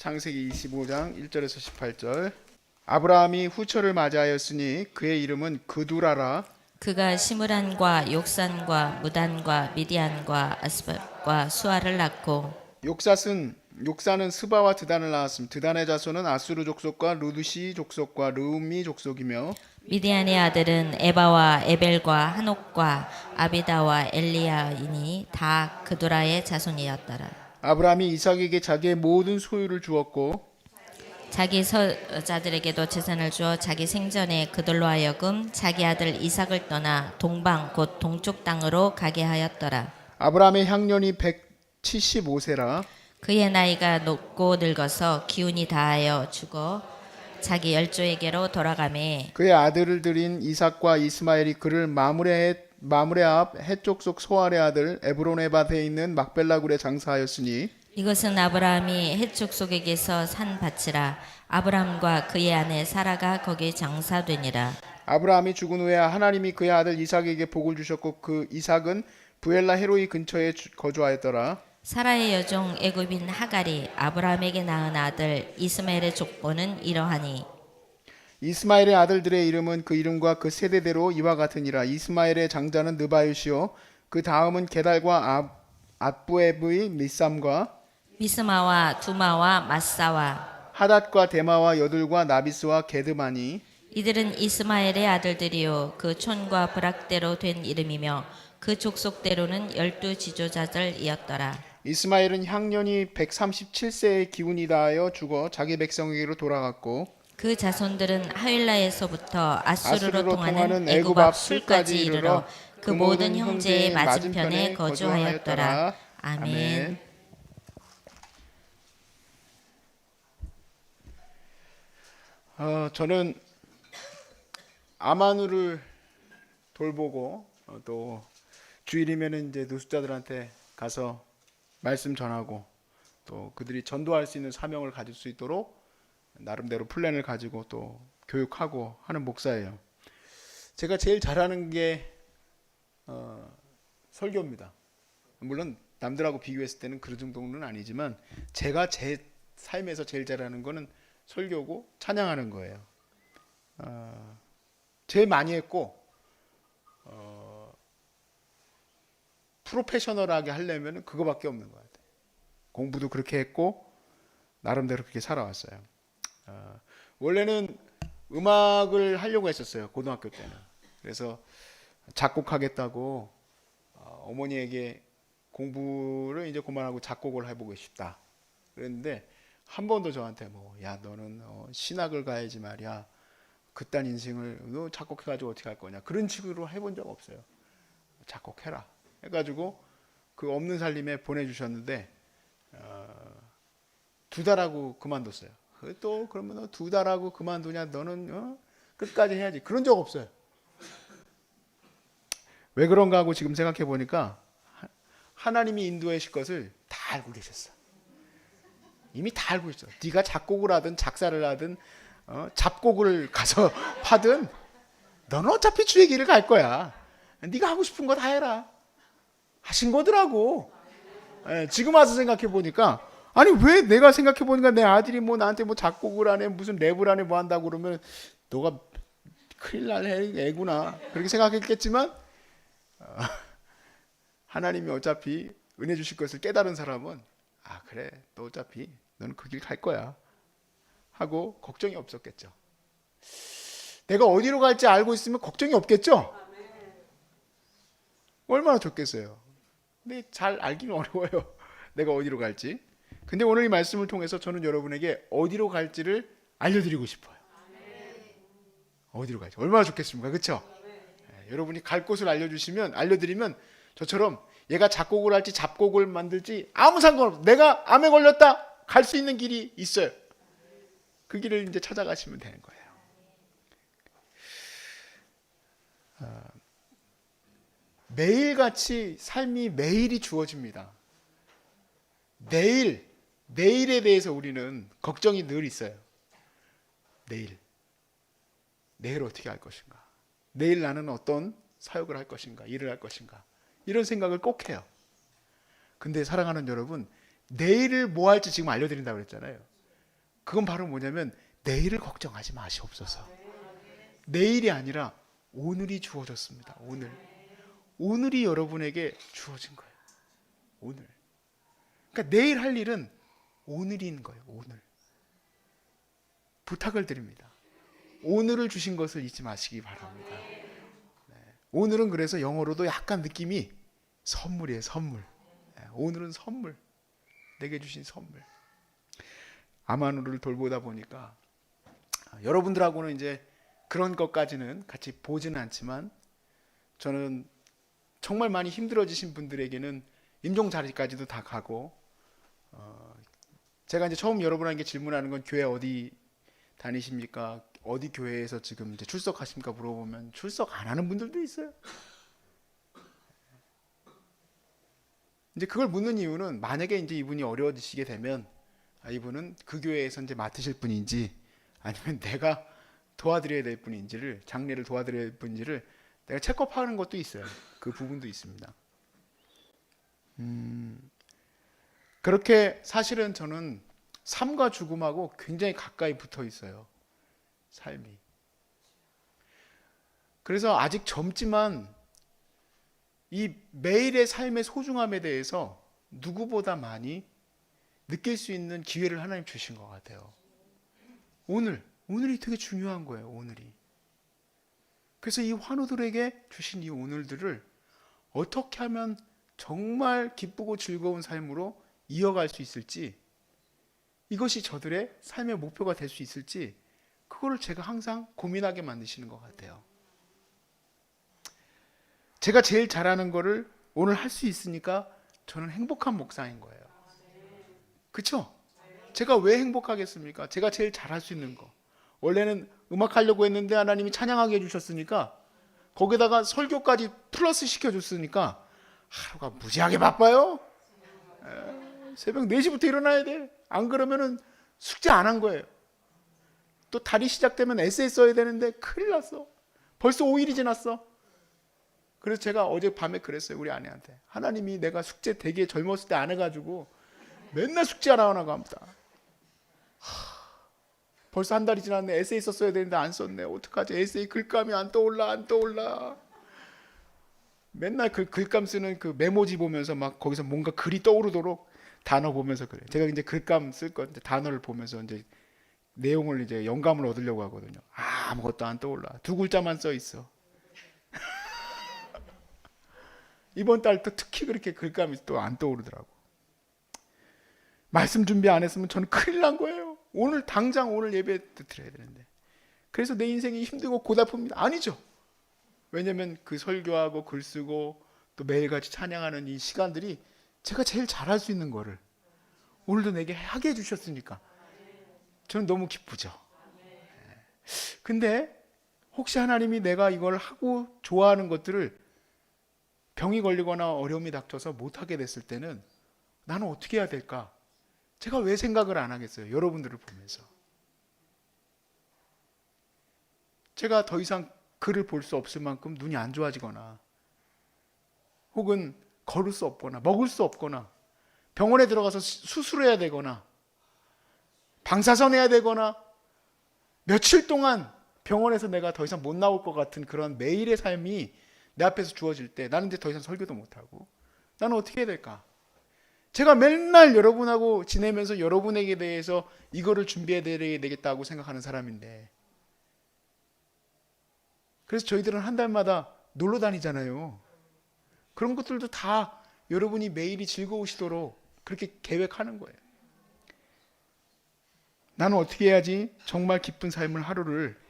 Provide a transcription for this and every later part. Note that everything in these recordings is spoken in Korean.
창세기 25장 1절에서 18절. 아브라함이 후처를 맞이하였으니 그의 이름은 그두라라. 그가 시므란과 욕산과 무단과 미디안과 아스밧과 수아를 낳고 욕사는 스바와 드단을 낳았음. 드단의 자손은 아수르 족속과 루드시 족속과 르움미 족속이며 미디안의 아들은 에바와 에벨과 한옥과 아비다와 엘리야이니 다 그두라의 자손이었더라. 아브라함이 이삭에게 자기의 모든 소유를 주었고 자기 서자들에게도 재산을 주어 자기 생전에 그들로 하여금 자기 아들 이삭을 떠나 동방 곧 동쪽 땅으로 가게 하였더라. 아브라함의 향년이 175세라. 그의 나이가 높고 늙어서 기운이 다하여 죽어 자기 열조에게로 돌아가매 그의 아들들인 이삭과 이스마엘이 그를 마므레 앞 해족속 소알의 아들 에브론의 밭에 있는 막벨라 굴에 장사하였으니 이것은 아브라함이 헷 족속에게서 산 밭이라. 아브라함과 그의 아내 사라가 거기 장사되니라. 아브라함이 죽은 후에 하나님이 그의 아들 이삭에게 복을 주셨고 그 이삭은 부엘라 헤로이 근처에 거주하였더라. 사라의 여종 애굽인 하갈이 아브라함에게 낳은 아들 이스마엘의 족보는 이러하니 이스마엘의 아들들의 이름은 그 이름과 그 세대대로 이와 같으니라. 이스마엘의 장자는 느바요시요 그 다음은 게달과 앗부에브의 미삼과 미스마와 두마와 마사와 하닷과 데마와 여둘과 나비스와 게드마니. 이들은 이스마엘의 아들들이요 그 촌과 부락대로 된 이름이며 그 족속대로는 12지도자들이었더라. 이스마엘은 향년이 137세의 기운이 다하여 죽어 자기 백성에게로 돌아갔고 그 자손들은 하윌라에서부터 아수르로 아수르로 통하는 애굽 앞 술까지 이르러 그 모든 형제의 맞은편에 거주하였더라. 아멘. 저는 아마누를 돌보고 또 주일이면 이제 노숙자들한테 가서 말씀 전하고 또 그들이 전도할 수 있는 사명을 가질 수 있도록 나름대로 플랜을 가지고 또 교육하고 하는 목사예요. 제가 제일 잘하는 게 설교입니다. 물론 남들하고 비교했을 때는 그 정도는 아니지만 제가 제 삶에서 제일 잘하는 거는 설교고 찬양하는 거예요. 제일 많이 했고 프로페셔널하게 하려면 그거밖에 없는 것 같아요. 공부도 그렇게 했고 나름대로 그렇게 살아왔어요. 원래는 음악을 하려고 했었어요. 고등학교 때는. 그래서 작곡하겠다고 어머니에게 공부를 이제 그만하고 작곡을 해보고 싶다 그랬는데 한 번도 저한테 야 너는 신학을 가야지 말이야. 그딴 인생을 너 작곡해가지고 어떻게 할 거냐 그런 식으로 해본 적 없어요. 작곡해라 해가지고 그 없는 살림에 보내주셨는데 2달 하고 그만뒀어요. 또 그러면 2달 하고 그만두냐 너는 끝까지 해야지 그런 적 없어요. 왜 그런가 하고 지금 생각해 보니까 하나님이 인도하실 것을 다 알고 계셨어. 이미 다 알고 있어. 네가 작곡을 하든 작사를 하든 잡곡을 가서 하든 너는 어차피 주의 길을 갈 거야. 네가 하고 싶은 거 다 해라 하신 거더라고. 지금 와서 생각해 보니까 아니 왜 내가 생각해 보니까 내 아들이 나한테 작곡을 안 해 무슨 랩을 안 해 뭐 한다고 그러면 너가 큰일 날 애구나 그렇게 생각했겠지만 하나님이 어차피 은혜 주실 것을 깨달은 사람은 그래 너 어차피 너는 그 길 갈 거야 하고 걱정이 없었겠죠. 내가 어디로 갈지 알고 있으면 걱정이 없겠죠. 얼마나 좋겠어요. 근데 잘 알기는 어려워요. 내가 어디로 갈지. 근데 오늘 이 말씀을 통해서 저는 여러분에게 어디로 갈지를 알려드리고 싶어요. 어디로 갈지 얼마나 좋겠습니까, 그렇죠? 여러분이 갈 곳을 알려드리면 저처럼 얘가 작곡을 할지 잡곡을 만들지 아무 상관없어. 내가 암에 걸렸다 갈 수 있는 길이 있어요. 그 길을 이제 찾아가시면 되는 거예요. 매일같이 삶이 매일이 주어집니다. 내일에 대해서 우리는 걱정이 늘 있어요. 내일 어떻게 할 것인가? 내일 나는 어떤 사역을 할 것인가? 일을 할 것인가? 이런 생각을 꼭 해요. 근데 사랑하는 여러분, 내일을 뭐 할지 지금 알려드린다고 그랬잖아요. 그건 바로 뭐냐면 내일을 걱정하지 마시옵소서. 내일이 아니라 오늘이 주어졌습니다. 오늘이 여러분에게 주어진 거예요. 오늘. 그러니까 내일 할 일은 오늘인 거예요. 오늘. 부탁을 드립니다. 오늘을 주신 것을 잊지 마시기 바랍니다. 네. 오늘은 그래서 영어로도 약간 느낌이 선물이에요. 선물. 네. 오늘은 선물. 내게 주신 선물. 아마누를 돌보다 보니까 여러분들하고는 이제 그런 것까지는 같이 보지는 않지만 저는 정말 많이 힘들어지신 분들에게는 임종 자리까지도 다 가고 제가 이제 처음 여러분에게 질문하는 건 교회 어디 다니십니까? 어디 교회에서 지금 이제 출석하십니까? 물어보면 출석 안 하는 분들도 있어요. 이제 그걸 묻는 이유는 만약에 이제 이분이 어려워지시게 되면 이분은 그 교회에서 이제 맡으실 분인지 아니면 내가 도와드려야 될 분인지를 장례를 도와드려야 될 분인지를 내가 체크업하는 것도 있어요. 그 부분도 있습니다. 그렇게 사실은 저는 삶과 죽음하고 굉장히 가까이 붙어 있어요. 삶이. 그래서 아직 젊지만 이 매일의 삶의 소중함에 대해서 누구보다 많이 느낄 수 있는 기회를 하나님 주신 것 같아요. 오늘이 되게 중요한 거예요. 오늘이. 그래서 이 환우들에게 주신 이 오늘들을 어떻게 하면 정말 기쁘고 즐거운 삶으로 이어갈 수 있을지, 이것이 저들의 삶의 목표가 될 수 있을지, 그거를 제가 항상 고민하게 만드시는 것 같아요. 제가 제일 잘하는 거를 오늘 할 수 있으니까 저는 행복한 목사인 거예요. 그렇죠? 제가 왜 행복하겠습니까? 제가 제일 잘할 수 있는 거. 원래는 음악 하려고 했는데 하나님이 찬양하게 해주셨으니까 거기다가 설교까지 플러스 시켜줬으니까 하루가 무지하게 바빠요. 새벽 4시부터 일어나야 돼. 안 그러면은 숙제 안 한 거예요. 또 달이 시작되면 에세이 써야 되는데 큰일 났어. 벌써 5일이 지났어. 그래서 제가 어제 밤에 그랬어요. 우리 아내한테. 하나님이 내가 숙제 되게 젊었을 때 안 해가지고 맨날 숙제 안 하고 합니다. 벌써 한 달이 지났네. 에세이 썼어야 되는데 안 썼네. 어떡하지? 에세이 글감이 안 떠올라. 맨날 그 글감 쓰는 그 메모지 보면서 막 거기서 뭔가 글이 떠오르도록 단어 보면서 그래요. 제가 이제 글감 쓸 건데 단어를 보면서 이제 내용을 이제 영감을 얻으려고 하거든요. 아무것도 안 떠올라. 2글자만 써 있어. 이번 달 또 특히 그렇게 글감이 또 안 떠오르더라고. 말씀 준비 안 했으면 저는 큰일 난 거예요. 당장 오늘 예배 드려야 되는데. 그래서 내 인생이 힘들고 고달픕니다. 아니죠. 왜냐면 그 설교하고 글 쓰고 또 매일같이 찬양하는 이 시간들이 제가 제일 잘할 수 있는 거를 오늘도 내게 하게 해주셨으니까 저는 너무 기쁘죠. 근데 혹시 하나님이 내가 이걸 하고 좋아하는 것들을 병이 걸리거나 어려움이 닥쳐서 못하게 됐을 때는 나는 어떻게 해야 될까? 제가 왜 생각을 안 하겠어요? 여러분들을 보면서. 제가 더 이상 글을 볼 수 없을 만큼 눈이 안 좋아지거나 혹은 걸을 수 없거나 먹을 수 없거나 병원에 들어가서 수술해야 되거나 방사선 해야 되거나 며칠 동안 병원에서 내가 더 이상 못 나올 것 같은 그런 매일의 삶이 내 앞에서 주어질 때 나는 이제 더 이상 설교도 못하고 나는 어떻게 해야 될까? 제가 맨날 여러분하고 지내면서 여러분에게 대해서 이거를 준비해야 되겠다고 생각하는 사람인데 그래서 저희들은 한 달마다 놀러 다니잖아요. 그런 것들도 다 여러분이 매일이 즐거우시도록 그렇게 계획하는 거예요. 나는 어떻게 해야지 정말 기쁜 삶을 하루를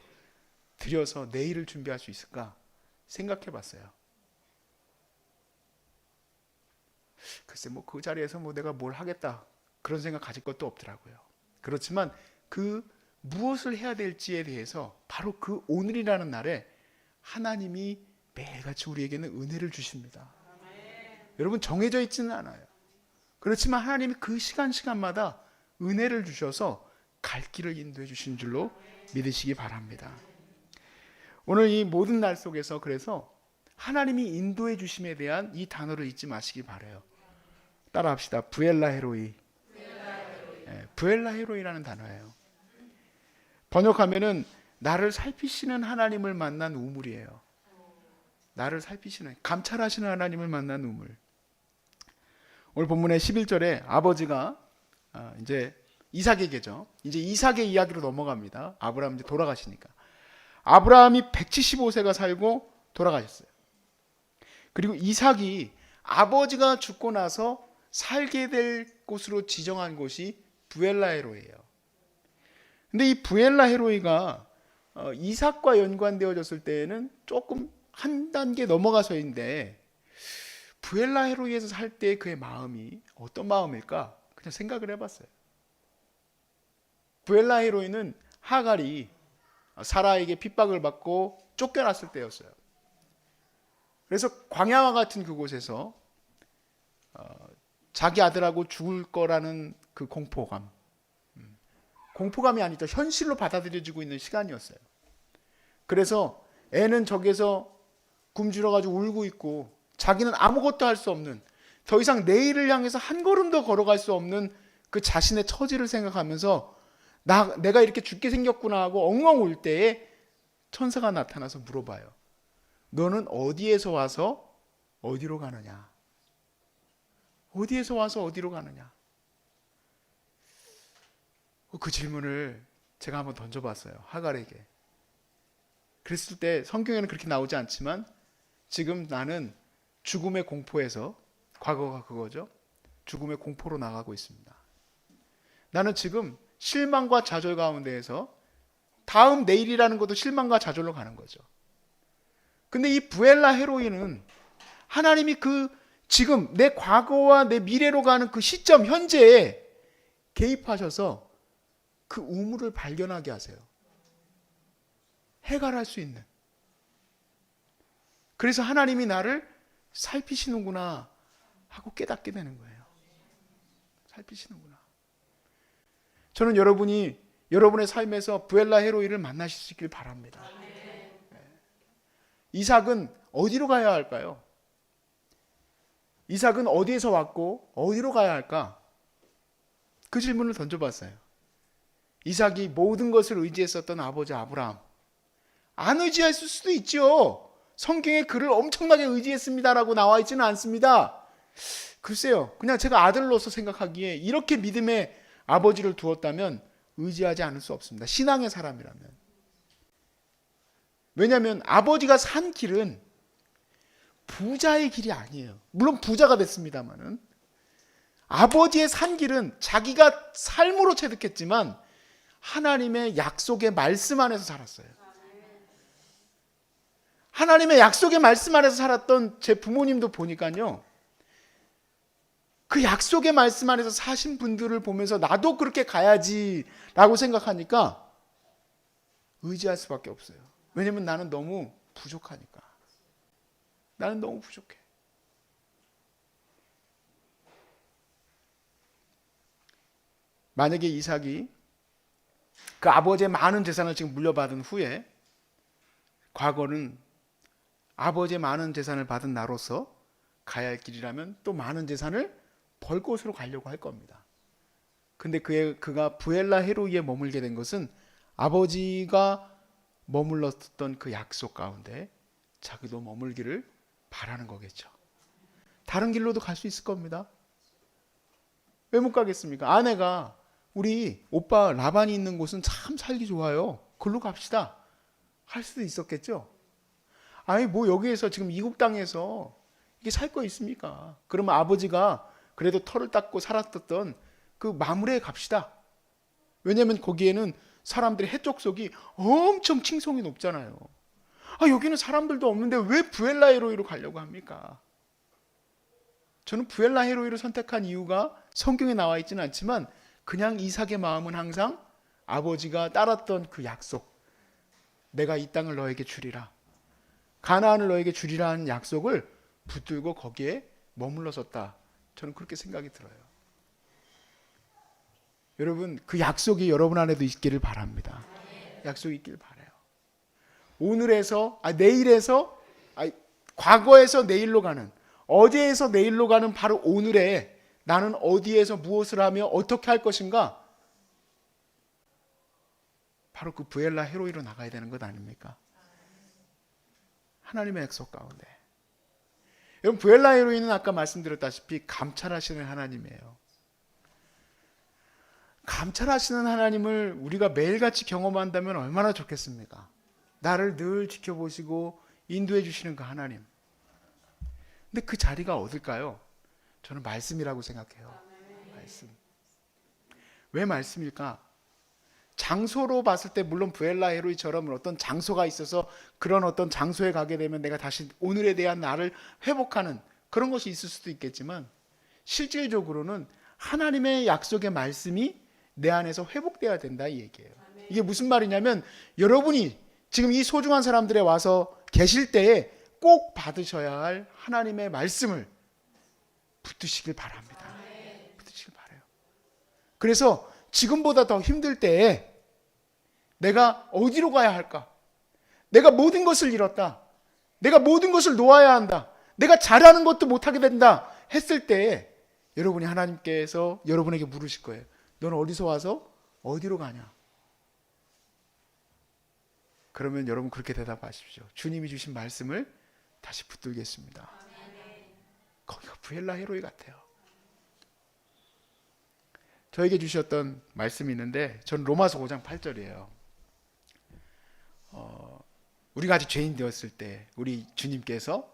들여서 내일을 준비할 수 있을까 생각해 봤어요. 글쎄 그 자리에서 내가 뭘 하겠다 그런 생각 가질 것도 없더라고요. 그렇지만 그 무엇을 해야 될지에 대해서 바로 그 오늘이라는 날에 하나님이 매일같이 우리에게는 은혜를 주십니다. 여러분 정해져 있지는 않아요. 그렇지만 하나님이 그 시간마다 은혜를 주셔서 갈 길을 인도해 주신 줄로 믿으시기 바랍니다. 오늘 이 모든 날 속에서 그래서 하나님이 인도해 주심에 대한 이 단어를 잊지 마시기 바라요. 따라합시다. 부엘라 헤로이. 부엘라 헤로이라는 단어예요. 번역하면은 나를 살피시는 하나님을 만난 우물이에요. 나를 살피시는, 감찰하시는 하나님을 만난 우물. 오늘 본문의 11절에 아버지가 이제 이삭에게죠. 이제 이삭의 이야기로 넘어갑니다. 아브라함 이제 돌아가시니까. 아브라함이 175세가 살고 돌아가셨어요. 그리고 이삭이 아버지가 죽고 나서 살게 될 곳으로 지정한 곳이 부엘라헤로이예요. 근데 이 부엘라헤로이가 이삭과 연관되어졌을 때에는 조금 한 단계 넘어가서인데, 부엘라헤로이에서 살 때 그의 마음이 어떤 마음일까? 그냥 생각을 해봤어요. 부엘라헤로이는 하갈이 사라에게 핍박을 받고 쫓겨났을 때였어요. 그래서 광야와 같은 그곳에서 자기 아들하고 죽을 거라는 그 공포감이 아니죠. 현실로 받아들여지고 있는 시간이었어요. 그래서 애는 저기서 굶주려가지고 울고 있고, 자기는 아무것도 할 수 없는, 더 이상 내일을 향해서 한 걸음도 걸어갈 수 없는 그 자신의 처지를 생각하면서 내가 이렇게 죽게 생겼구나 하고 엉엉 울 때에 천사가 나타나서 물어봐요. 너는 어디에서 와서 어디로 가느냐? 어디에서 와서 어디로 가느냐? 그 질문을 제가 한번 던져봤어요. 하갈에게. 그랬을 때 성경에는 그렇게 나오지 않지만, 지금 나는 죽음의 공포에서, 과거가 그거죠. 죽음의 공포로 나가고 있습니다. 나는 지금 실망과 좌절 가운데에서 다음 내일이라는 것도 실망과 좌절로 가는 거죠. 근데 이 부엘라 헤로이는 하나님이 그 지금 내 과거와 내 미래로 가는 그 시점 현재에 개입하셔서 그 우물을 발견하게 하세요. 해결할 수 있는. 그래서 하나님이 나를 살피시는구나 하고 깨닫게 되는 거예요. 살피시는구나. 저는 여러분이 여러분의 삶에서 부엘라 헤로이를 만나실 수 있길 바랍니다. 이삭은 어디로 가야 할까요? 이삭은 어디에서 왔고 어디로 가야 할까? 그 질문을 던져봤어요. 이삭이 모든 것을 의지했었던 아버지 아브라함, 안 의지했을 수도 있죠. 성경에 그를 엄청나게 의지했습니다라고 나와 있지는 않습니다. 글쎄요, 그냥 제가 아들로서 생각하기에 이렇게 믿음의 아버지를 두었다면 의지하지 않을 수 없습니다. 신앙의 사람이라면. 왜냐하면 아버지가 산 길은 부자의 길이 아니에요. 물론 부자가 됐습니다만은, 아버지의 산 길은 자기가 삶으로 체득했지만 하나님의 약속의 말씀 안에서 살았어요. 하나님의 약속의 말씀 안에서 살았던 제 부모님도 보니까요, 그 약속의 말씀 안에서 사신 분들을 보면서 나도 그렇게 가야지 라고 생각하니까 의지할 수밖에 없어요. 왜냐면 나는 너무 부족하니까. 나는 너무 부족해. 만약에 이삭이 그 아버지의 많은 재산을 지금 물려받은 후에, 과거는 아버지의 많은 재산을 받은 나로서 가야 할 길이라면 또 많은 재산을 벌 곳으로 가려고 할 겁니다. 근데 그가 부엘라 헤로이에 머물게 된 것은 아버지가 머물렀던 그 약속 가운데 자기도 머물기를 바라는 거겠죠. 다른 길로도 갈 수 있을 겁니다. 왜 못 가겠습니까? 아내가 우리 오빠 라반이 있는 곳은 참 살기 좋아요. 그걸로 갑시다. 할 수도 있었겠죠. 아니 뭐 여기에서 지금 이국 땅에서 이게 살 거 있습니까? 그러면 아버지가 그래도 털을 닦고 살았던 그 마물에 갑시다. 왜냐하면 거기에는 사람들의 해족속이 엄청 칭송이 높잖아요. 여기는 사람들도 없는데 왜 부엘라 헤로이로 가려고 합니까? 저는 부엘라 헤로이를 선택한 이유가 성경에 나와 있지는 않지만, 그냥 이삭의 마음은 항상 아버지가 따랐던 그 약속, 내가 이 땅을 너에게 주리라, 가나안을 너에게 주리라 하는 약속을 붙들고 거기에 머물렀었다. 저는 그렇게 생각이 들어요. 여러분, 그 약속이 여러분 안에도 있기를 바랍니다. 약속이 있기를 바라요. 오늘에서, 내일에서, 과거에서 내일로 가는, 어제에서 내일로 가는 바로 오늘에 나는 어디에서 무엇을 하며 어떻게 할 것인가? 바로 그 부엘라 헤로이로 나가야 되는 것 아닙니까? 하나님의 약속 가운데. 여러분, 부엘라 헤로이는 아까 말씀드렸다시피 감찰하시는 하나님이에요. 감찰하시는 하나님을 우리가 매일같이 경험한다면 얼마나 좋겠습니까? 나를 늘 지켜보시고 인도해 주시는 그 하나님. 근데 그 자리가 어딜까요? 저는 말씀이라고 생각해요. 말씀. 왜 말씀일까? 장소로 봤을 때 물론 부엘라 헤로이처럼 어떤 장소가 있어서 그런 어떤 장소에 가게 되면 내가 다시 오늘에 대한 나를 회복하는 그런 것이 있을 수도 있겠지만, 실질적으로는 하나님의 약속의 말씀이 내 안에서 회복돼야 된다 이 얘기예요. 이게 무슨 말이냐면, 여러분이 지금 이 소중한 사람들에 와서 계실 때에 꼭 받으셔야 할 하나님의 말씀을 붙드시길 바랍니다. 붙드시길 바라요. 그래서 지금보다 더 힘들 때에 내가 어디로 가야 할까? 내가 모든 것을 잃었다. 내가 모든 것을 놓아야 한다. 내가 잘하는 것도 못하게 된다 했을 때에 여러분이 하나님께서 여러분에게 물으실 거예요. 너는 어디서 와서 어디로 가냐? 그러면 여러분 그렇게 대답하십시오. 주님이 주신 말씀을 다시 붙들겠습니다. 거기가 부엘라 헤로이 같아요. 저에게 주셨던 말씀이 있는데, 전 로마서 5장 8절이에요. 우리가 아직 죄인 되었을 때 우리 주님께서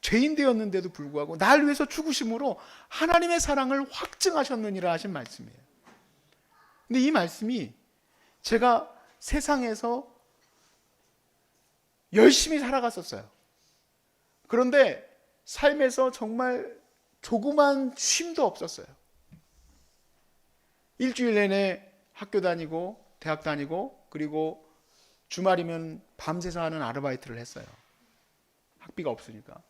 죄인 되었는데도 불구하고 날 위해서 죽으심으로 하나님의 사랑을 확증하셨느니라 하신 말씀이에요. 근데 이 말씀이 제가 세상에서 열심히 살아갔었어요. 그런데 삶에서 정말 조그만 쉼도 없었어요. 일주일 내내 학교 다니고 대학 다니고 그리고 주말이면 밤새서 하는 아르바이트를 했어요. 학비가 없으니까.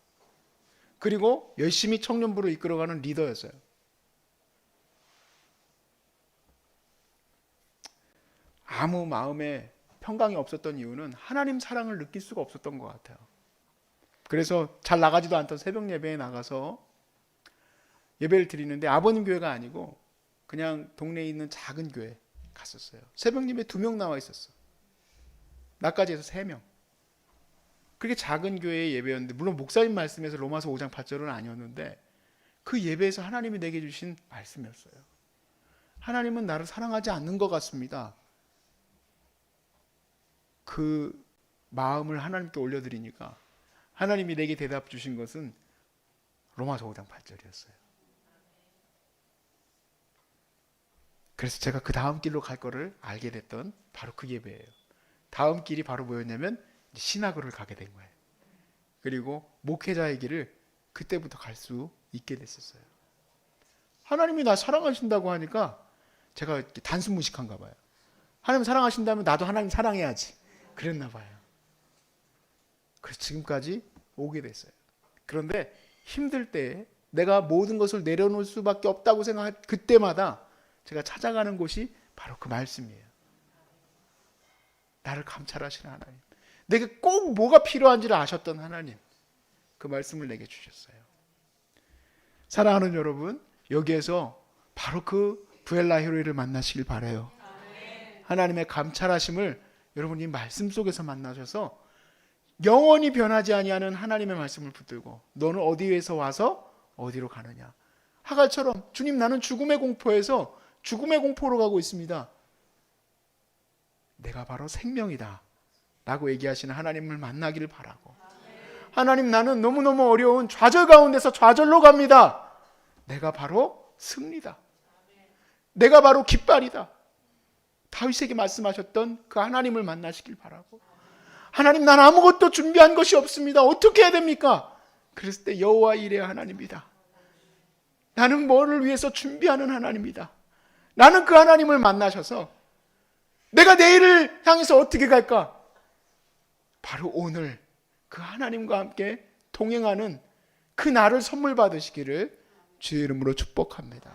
그리고 열심히 청년부를 이끌어가는 리더였어요. 아무 마음에 평강이 없었던 이유는 하나님 사랑을 느낄 수가 없었던 것 같아요. 그래서 잘 나가지도 않던 새벽 예배에 나가서 예배를 드리는데 아버님 교회가 아니고 그냥 동네에 있는 작은 교회 갔었어요. 새벽 예배 2명 나와 있었어. 나까지 해서 3명. 그렇게 작은 교회의 예배였는데, 물론 목사님 말씀에서 로마서 5장 8절은 아니었는데 그 예배에서 하나님이 내게 주신 말씀이었어요. 하나님은 나를 사랑하지 않는 것 같습니다. 그 마음을 하나님께 올려드리니까 하나님이 내게 대답 주신 것은 로마서 5장 8절이었어요. 그래서 제가 그 다음 길로 갈 거를 알게 됐던 바로 그 예배예요. 다음 길이 바로 뭐였냐면 신학교를 가게 된 거예요. 그리고 목회자의 길을 그때부터 갈 수 있게 됐었어요. 하나님이 나 사랑하신다고 하니까 제가 이렇게 단순 무식한가 봐요. 하나님 사랑하신다면 나도 하나님 사랑해야지. 그랬나 봐요. 그래서 지금까지 오게 됐어요. 그런데 힘들 때 내가 모든 것을 내려놓을 수밖에 없다고 생각할 그때마다 제가 찾아가는 곳이 바로 그 말씀이에요. 나를 감찰하시는 하나님, 내게 꼭 뭐가 필요한지를 아셨던 하나님, 그 말씀을 내게 주셨어요. 사랑하는 여러분, 여기에서 바로 그 부엘라 헤로이를 만나시길 바라요. 하나님의 감찰하심을 여러분이 말씀 속에서 만나셔서 영원히 변하지 아니하는 하나님의 말씀을 붙들고 너는 어디에서 와서 어디로 가느냐. 하갈처럼 주님 나는 죽음의 공포에서 죽음의 공포로 가고 있습니다. 내가 바로 생명이다 라고 얘기하시는 하나님을 만나기를 바라고, 하나님 나는 너무너무 어려운 좌절 가운데서 좌절로 갑니다. 내가 바로 승리다. 내가 바로 깃발이다. 다윗에게 말씀하셨던 그 하나님을 만나시길 바라고, 하나님 난 아무것도 준비한 것이 없습니다. 어떻게 해야 됩니까? 그랬을 때 여호와 이레 하나님이다. 나는 뭐를 위해서 준비하는 하나님이다. 나는 그 하나님을 만나셔서 내가 내일을 향해서 어떻게 갈까? 바로 오늘 그 하나님과 함께 동행하는 그 날을 선물 받으시기를 주의 이름으로 축복합니다.